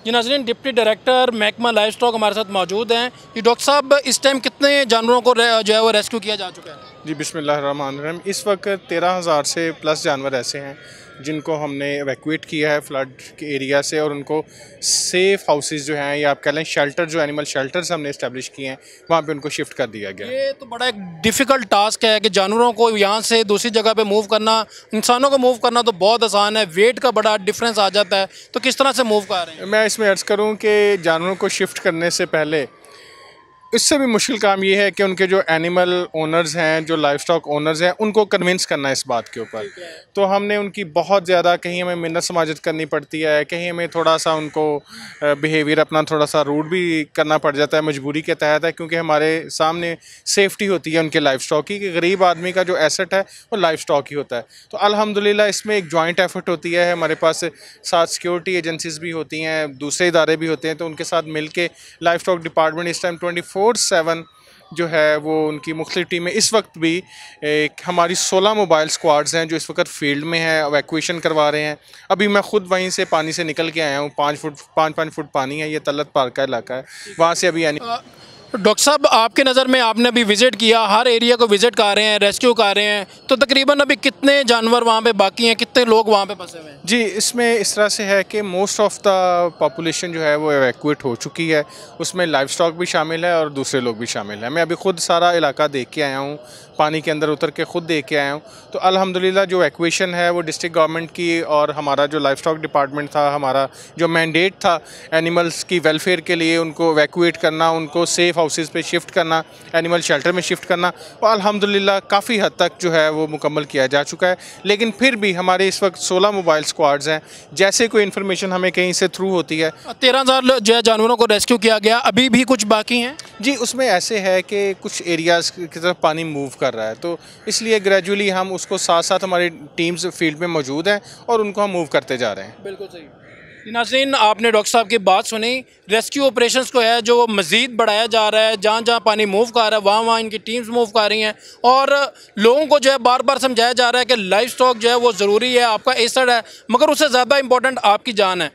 जी नाज़रीन, deputy director महकमा life stock हमारे साथ मौजूद हैं। जी डॉक्टर साहब, इस टाइम कितने जानवरों को जो है वो रेस्क्यू किया जा चुका है? जी बिस्मिल्लाहिर्रहमानिर्रहीम। इस वक्त 13,000 से प्लस जानवर ऐसे हैं जिनको हमने एवैक्यूएट किया है फ्लड के एरिया से, और उनको सेफ़ हाउसेस जो हैं या आप कह लें शेल्टर, जो एनिमल शेल्टर्स हमने इस्टेब्लिश किए हैं, वहाँ पे उनको शिफ्ट कर दिया गया। ये तो बड़ा एक डिफ़िकल्ट टास्क है कि जानवरों को यहाँ से दूसरी जगह पे मूव करना। इंसानों को मूव करना तो बहुत आसान है, वेट का बड़ा डिफरेंस आ जाता है, तो किस तरह से मूव कर रहे हैं? मैं इसमें अर्ज़ करूँ कि जानवरों को शिफ्ट करने से पहले इससे भी मुश्किल काम ये है कि उनके जो एनिमल ओनर्स हैं, जो लाइफ स्टॉक ओनर्स हैं, उनको कन्विंस करना है इस बात के ऊपर। तो हमने उनकी बहुत ज़्यादा, कहीं हमें मिन्नत समाजत करनी पड़ती है, कहीं हमें थोड़ा सा उनको बिहेवियर अपना थोड़ा सा रूड भी करना पड़ जाता है, मजबूरी के तहत है, क्योंकि हमारे सामने सेफ्टी होती है उनके लाइफ स्टॉक की, कि गरीब आदमी का जो एसेट है वो लाइफ स्टॉक ही होता है। तो अल्हम्दुलिल्लाह इसमें एक जॉइंट एफर्ट होती है, हमारे पास साथ सिक्योरिटी एजेंसीज भी होती हैं, दूसरे इदारे भी होते हैं, तो उनके साथ मिल के लाइफ स्टॉक डिपार्टमेंट इस टाइम 24/7 जो है वो उनकी मुख्तलिफ टीमें, इस वक्त भी हमारी 16 मोबाइल स्क्वाड्स हैं जो इस वक्त फील्ड में हैं, एवैक्यूएशन करवा रहे हैं। अभी मैं ख़ुद वहीं से पानी से निकल के आया हूँ, 5 फुट पानी है, ये तलत पार्क का इलाका है, वहाँ से अभी डॉक्टर साहब, आपके नज़र में, आपने अभी विज़िट किया, हर एरिया को विज़िट कर रहे हैं, रेस्क्यू कर रहे हैं, तो तकरीबन अभी कितने जानवर वहाँ पे बाकी हैं, कितने लोग वहाँ पे फंसे हुए हैं? जी, इसमें इस तरह से है कि मोस्ट ऑफ द पॉपुलेशन जो है वो एवैक्यूएट हो चुकी है, उसमें लाइफ स्टॉक भी शामिल है और दूसरे लोग भी शामिल हैं। मैं अभी ख़ुद सारा इलाका देख के आया हूँ, पानी के अंदर उतर के ख़ुद देख के आया हूँ। तो अल्हम्दुलिल्लाह जो इवैक्यूएशन है वो डिस्ट्रिक्ट गवर्नमेंट की, और हमारा जो लाइफ स्टॉक डिपार्टमेंट था, हमारा जो मैंडेट था एनिमल्स की वेलफेयर के लिए, उनको इवैक्यूएट करना, उनको सेफ़ हाउसेस पे शिफ्ट करना, एनिमल शेल्टर में शिफ्ट करना, वो अल्हम्दुलिल्लाह काफ़ी हद तक जो है वो मुकम्मल किया जा चुका है। लेकिन फिर भी हमारे इस वक्त 16 मोबाइल स्क्वाड्स हैं, जैसे कोई इन्फॉर्मेशन हमें कहीं से थ्रू होती है। 13,000 जो है जानवरों को रेस्क्यू किया गया, अभी भी कुछ बाकी हैं? जी, उसमें ऐसे है कि कुछ एरियाज़ की तरफ पानी मूव कर रहा है, तो इसलिए ग्रेजुअली हम उसको साथ साथ हमारी टीम्स फील्ड में मौजूद हैं और उनको हम मूव करते जा रहे हैं। बिल्कुल सही। नाज़रीन, आपने डॉक्टर साहब की बात सुनी। रेस्क्यू ऑपरेशंस को है जो मज़ीद बढ़ाया जा रहा है, जहाँ जहाँ पानी मूव कर रहा है वहाँ वहाँ इनकी टीम्स मूव कर रही हैं, और लोगों को जो है बार बार समझाया जा रहा है कि लाइफ स्टॉक जो है वो ज़रूरी है, आपका एसेट है, मगर उससे ज़्यादा इंपॉर्टेंट आपकी जान है।